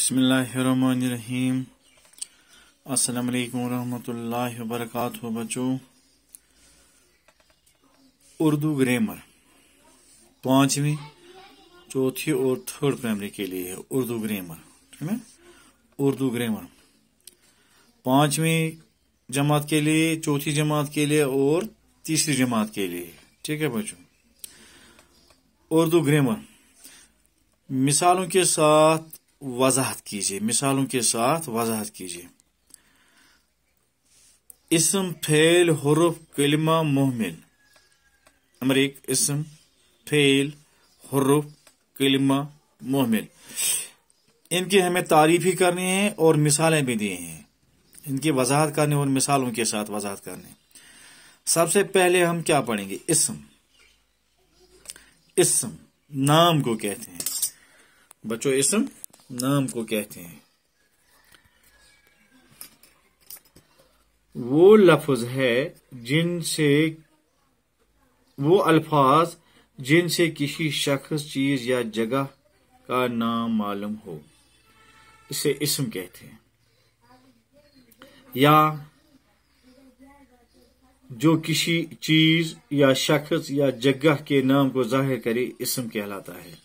बिस्मिल्लाहिर्रहमानिर्रहीम। अस्सलाम वालेकुम रहमतुल्लाहि व बरकातुहू। बच्चों, उर्दू ग्रामर पांचवी, चौथी और थर्ड प्राइमरी के लिए है उर्दू ग्रामर, ठीक है। उर्दू ग्रामर पांचवी जमात के लिए, चौथी जमात के लिए और तीसरी जमात के लिए, ठीक है बच्चों। उर्दू ग्रामर मिसालों के साथ वजाहत कीजिए, मिसालों के साथ वजाहत कीजिए। इस्म, फेल, हुर्फ, कलिमा, मुहमिल। नंबर 1, इस्म, फेल, हुर्फ, कलिमा, मुहमिल। इनकी हमें तारीफ ही करनी है और मिसालें भी दी हैं। इनकी वजाहत करनी और मिसालों के साथ वजाहत करनी। सबसे पहले हम क्या पढ़ेंगे? इस्म। इस्म नाम को कहते हैं बच्चों, इस्म नाम को कहते हैं। वो लफ्ज है जिनसे, वो अल्फाज जिनसे किसी शख्स, चीज या जगह का नाम मालूम हो, इसे इस्म कहते हैं। या जो किसी चीज या शख्स या जगह के नाम को जाहिर करे, इस्म कहलाता है।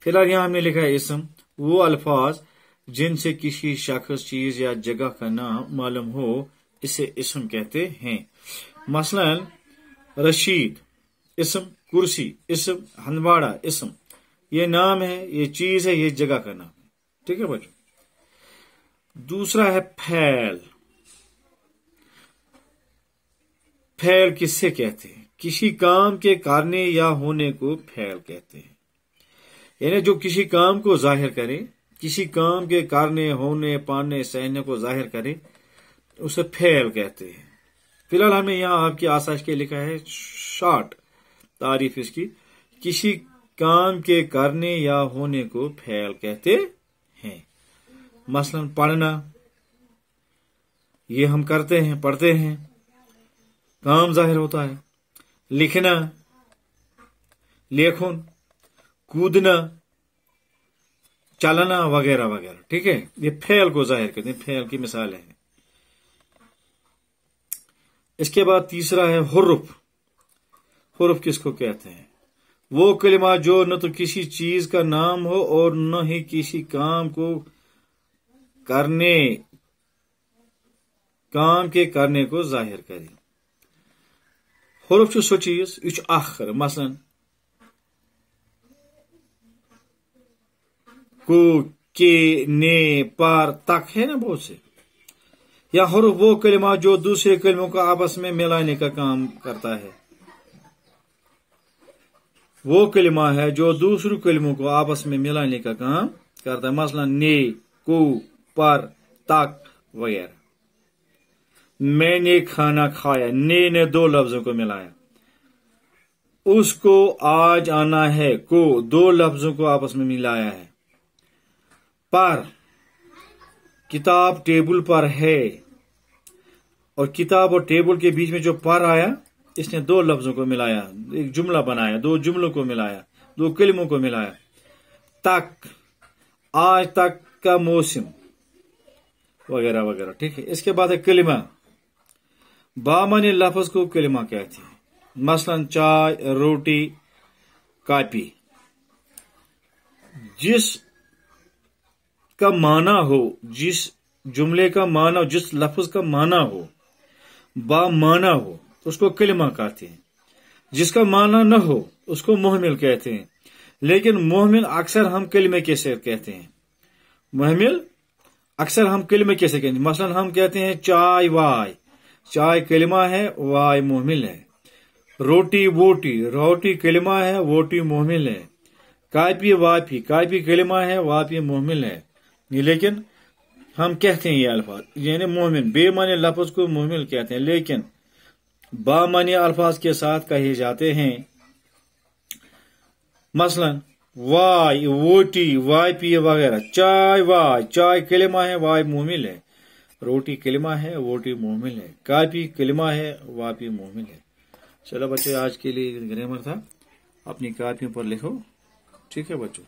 फिलहाल यहां हमने लिखा है इस्म वो अल्फाज जिनसे किसी शख्स, चीज या जगह का नाम मालूम हो, इसे इस्म कहते हैं। मसलन रशीद इस्म, कुर्सी इस्म, हंदवाड़ा इस्म। ये नाम है, ये चीज है, ये जगह का नाम है, ठीक है बच्चों। दूसरा है फैल। फैल किससे कहते हैं? किसी काम के करने या होने को फैल कहते हैं। यानी जो किसी काम को जाहिर करे, किसी काम के करने, होने, पाने, सहने को जाहिर करे, उसे फैल कहते हैं। फिलहाल हमने यहाँ आपकी आसाइश के लिखा है शॉर्ट तारीफ इसकी। किसी काम के करने या होने को फैल कहते हैं। मसलन पढ़ना, ये हम करते हैं, पढ़ते हैं, काम जाहिर होता है। लिखना, लेखन, कूदना, चलना वगैरह वगैरह, ठीक है। ये फेल को जाहिर करते हैं, फेल की मिसालें हैं। इसके बाद तीसरा है हुर्फ। हुर्फ किसको कहते हैं? वो कलिमा जो न तो किसी चीज का नाम हो और न ही किसी काम को करने, काम के करने को जाहिर करे। हुर्फ छो सो चीज, यह आखिर, मसलन को, के, ने, पर, तक है ना बहुत से। या हुर्फ वो कलिमा जो दूसरे कलिमों को आपस में मिलाने का काम करता है। वो कलिमा है जो दूसरे कलिमों को आपस में मिलाने का काम करता है। मसलन ने, को, पर, तक वगैरह। मैंने खाना खाया, ने दो लफ्जों को मिलाया। उसको आज आना है, को दो लफ्जों को आपस में मिलाया है। पर, किताब टेबल पर है, और किताब और टेबल के बीच में जो पर आया, इसने दो लफ्जों को मिलाया, एक जुमला बनाया, दो जुमलों को मिलाया, दो कलिमों को मिलाया। तक, आज तक का मौसम वगैरह वगैरह, ठीक है। इसके बाद है कलिमा। बामानी लफ्ज को कलिमा कहते हैं। मसलन चाय, रोटी, कापी। जिस का माना हो, जिस जुमले का माना, जिस लफ्ज का माना हो, बा माना हो, उसको कलिमा कहते हैं। जिसका माना न हो, उसको मुहमिल कहते हैं। लेकिन मुहमिल अक्सर हम कलिमे कैसे कहते हैं? मुहमिल अक्सर हम कलिमे कैसे कहते हैं? मसलन हम कहते हैं चाय वाय, चाय कलिमा है, वाय मुहमिल है। रोटी वोटी, रोटी कलिमा है, वोटी मुहमिल है। कापी वापी, कापी कलिमा है, वापी मुहमिल है। लेकिन हम कहते हैं ये अल्फाज, यानी मोमिन, बेमानी लफ्ज को मोमिल कहते हैं, लेकिन बामानी अल्फाज के साथ कहे जाते हैं। मसलन वाय, वोटी, वाय पी वगैरह। चाय वाय, चाय कलिमा है, वाय मोमिल है। रोटी कलिमा है, वोटी मोमिल है। कापी कलिमा है, वापी मोमिल है। चलो बच्चे, आज के लिए ग्रामर था, अपनी कापियों पर लिखो, ठीक है बच्चों।